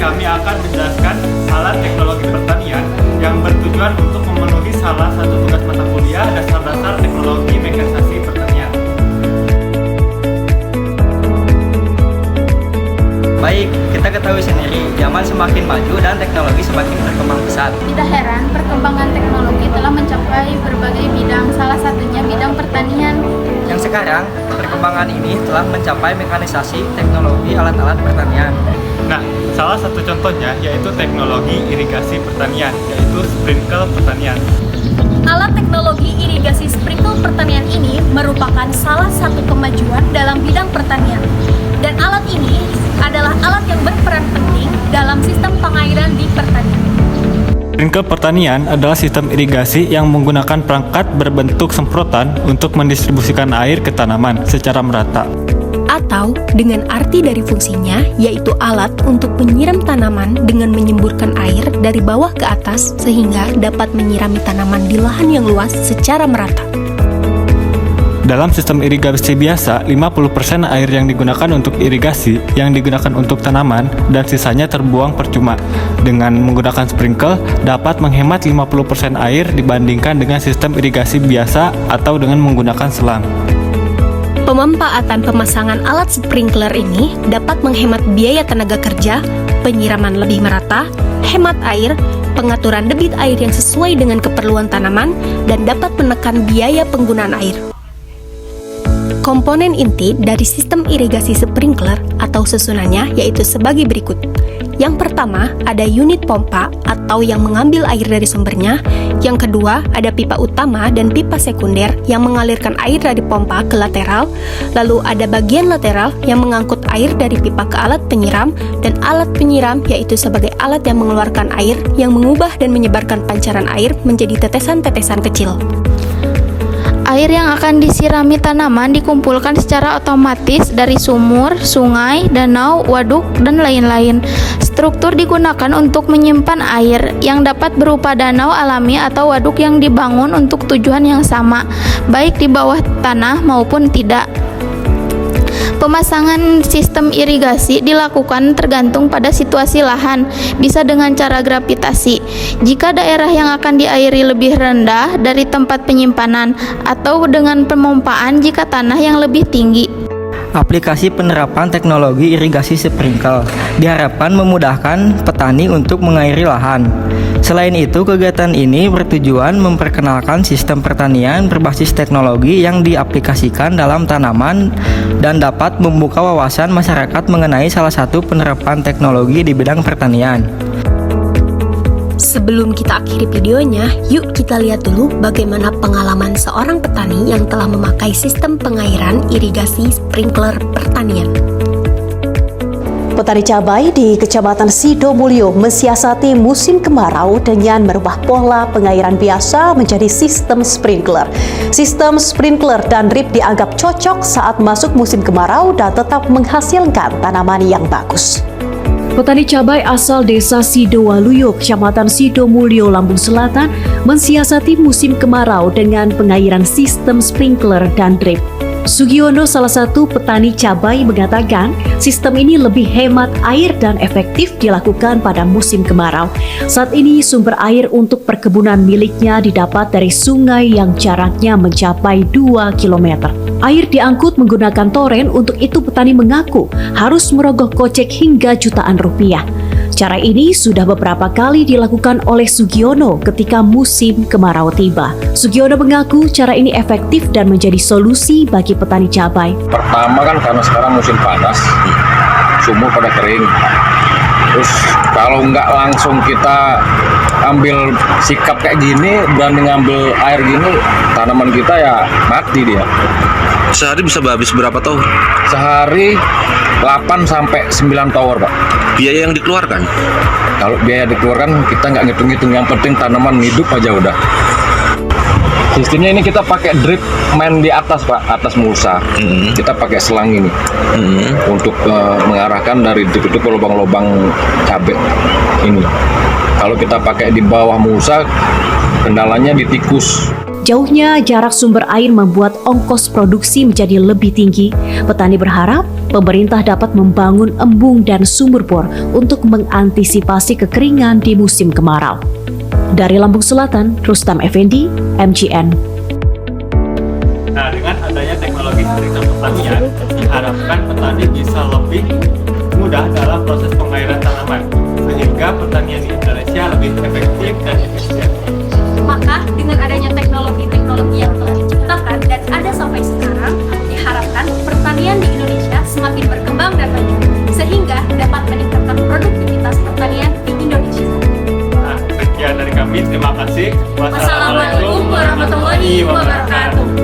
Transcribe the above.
kami akan menjelaskan alat teknologi pertanian yang bertujuan untuk memenuhi salah satu tugas mata kuliah dasar-dasar teknologi mekanisasi pertanian. Baik, kita ketahui sendiri, zaman semakin maju dan teknologi semakin berkembang pesat. Tidak heran, perkembangan teknologi telah mencapai berbagai bidang, salah satunya bidang pertanian. Yang sekarang, perkembangan ini telah mencapai mekanisasi teknologi alat-alat pertanian. Nah, salah satu contohnya yaitu teknologi irigasi pertanian, yaitu sprinkle pertanian. Alat teknologi irigasi sprinkle pertanian ini merupakan salah satu kemajuan dalam bidang pertanian. Dan alat ini adalah alat yang berperan penting dalam sistem pengairan di pertanian. Sprinkle pertanian adalah sistem irigasi yang menggunakan perangkat berbentuk semprotan untuk mendistribusikan air ke tanaman secara merata. Atau dengan arti dari fungsinya, yaitu alat untuk menyiram tanaman dengan menyemburkan air dari bawah ke atas sehingga dapat menyirami tanaman di lahan yang luas secara merata. Dalam sistem irigasi biasa, 50% air yang digunakan untuk irigasi yang digunakan untuk tanaman dan sisanya terbuang percuma. Dengan menggunakan sprinkle, dapat menghemat 50% air dibandingkan dengan sistem irigasi biasa atau dengan menggunakan selang. Pemanfaatan pemasangan alat sprinkler ini dapat menghemat biaya tenaga kerja, penyiraman lebih merata, hemat air, pengaturan debit air yang sesuai dengan keperluan tanaman, dan dapat menekan biaya penggunaan air. Komponen inti dari sistem irigasi sprinkler atau susunannya yaitu sebagai berikut. Yang pertama, ada unit pompa atau yang mengambil air dari sumbernya. Yang kedua, ada pipa utama dan pipa sekunder yang mengalirkan air dari pompa ke lateral. Lalu ada bagian lateral yang mengangkut air dari pipa ke alat penyiram, dan alat penyiram yaitu sebagai alat yang mengeluarkan air yang mengubah dan menyebarkan pancaran air menjadi tetesan-tetesan kecil. Air yang akan disirami tanaman dikumpulkan secara otomatis dari sumur, sungai, danau, waduk, dan lain-lain. Struktur digunakan untuk menyimpan air yang dapat berupa danau alami atau waduk yang dibangun untuk tujuan yang sama, baik di bawah tanah maupun tidak. Pemasangan sistem irigasi dilakukan tergantung pada situasi lahan, bisa dengan cara gravitasi. Jika daerah yang akan diairi lebih rendah dari tempat penyimpanan, atau dengan pemompaan jika tanah yang lebih tinggi. Aplikasi penerapan teknologi irigasi sprinkle diharapkan memudahkan petani untuk mengairi lahan. Selain itu, kegiatan ini bertujuan memperkenalkan sistem pertanian berbasis teknologi yang diaplikasikan dalam tanaman dan dapat membuka wawasan masyarakat mengenai salah satu penerapan teknologi di bidang pertanian. Sebelum kita akhiri videonya, yuk kita lihat dulu bagaimana pengalaman seorang petani yang telah memakai sistem pengairan irigasi sprinkler pertanian. Petani cabai di Kecamatan Sidomulyo mensiasati musim kemarau dengan merubah pola pengairan biasa menjadi sistem sprinkler. Sistem sprinkler dan drip dianggap cocok saat masuk musim kemarau dan tetap menghasilkan tanaman yang bagus. Petani cabai asal desa Sidowaluyo, Kecamatan Sidomulyo, Lampung Selatan mensiasati musim kemarau dengan pengairan sistem sprinkler dan drip. Sugiono, salah satu petani cabai, mengatakan sistem ini lebih hemat air dan efektif dilakukan pada musim kemarau. Saat ini sumber air untuk perkebunan miliknya didapat dari sungai yang jaraknya mencapai 2 km. Air diangkut menggunakan toren, untuk itu petani mengaku harus merogoh kocek hingga jutaan rupiah. Cara ini sudah beberapa kali dilakukan oleh Sugiono ketika musim kemarau tiba. Sugiono mengaku cara ini efektif dan menjadi solusi bagi petani cabai. Pertama kan karena sekarang musim panas, sumur pada kering. Terus kalau nggak langsung kita ambil sikap kayak gini, berani ngambil air gini, tanaman kita ya mati dia. Sehari bisa habis berapa tower? Sehari 8 sampai 9 tower, Pak. Biaya yang dikeluarkan? Kalau biaya dikeluarkan kita nggak ngitung-ngitung, yang penting tanaman hidup aja udah. Sistemnya ini kita pakai drip main di atas, Pak, atas mulsa. Kita pakai selang ini untuk mengarahkan dari drip itu ke lubang-lubang cabai ini. Kalau kita pakai di bawah mulsa, kendalanya di tikus. Jauhnya jarak sumber air membuat ongkos produksi menjadi lebih tinggi. Petani berharap pemerintah dapat membangun embung dan sumur bor untuk mengantisipasi kekeringan di musim kemarau. Dari Lampung Selatan, Rustam Effendi, MGN. Nah, dengan adanya teknologi sprinkler pertanian, diharapkan petani bisa lebih mudah dalam proses pengairan tanaman, sehingga pertanian di Indonesia lebih efektif dan efisien. Maka dengan adanya teknologi-teknologi yang telah diciptakan dan ada sampai sekarang, diharapkan pertanian di Indonesia semakin berkembang dan maju, sehingga dapat meningkatkan produktivitas pertanian di Indonesia. Nah, sekian dari kami. Terima kasih. Wassalamualaikum warahmatullahi wabarakatuh.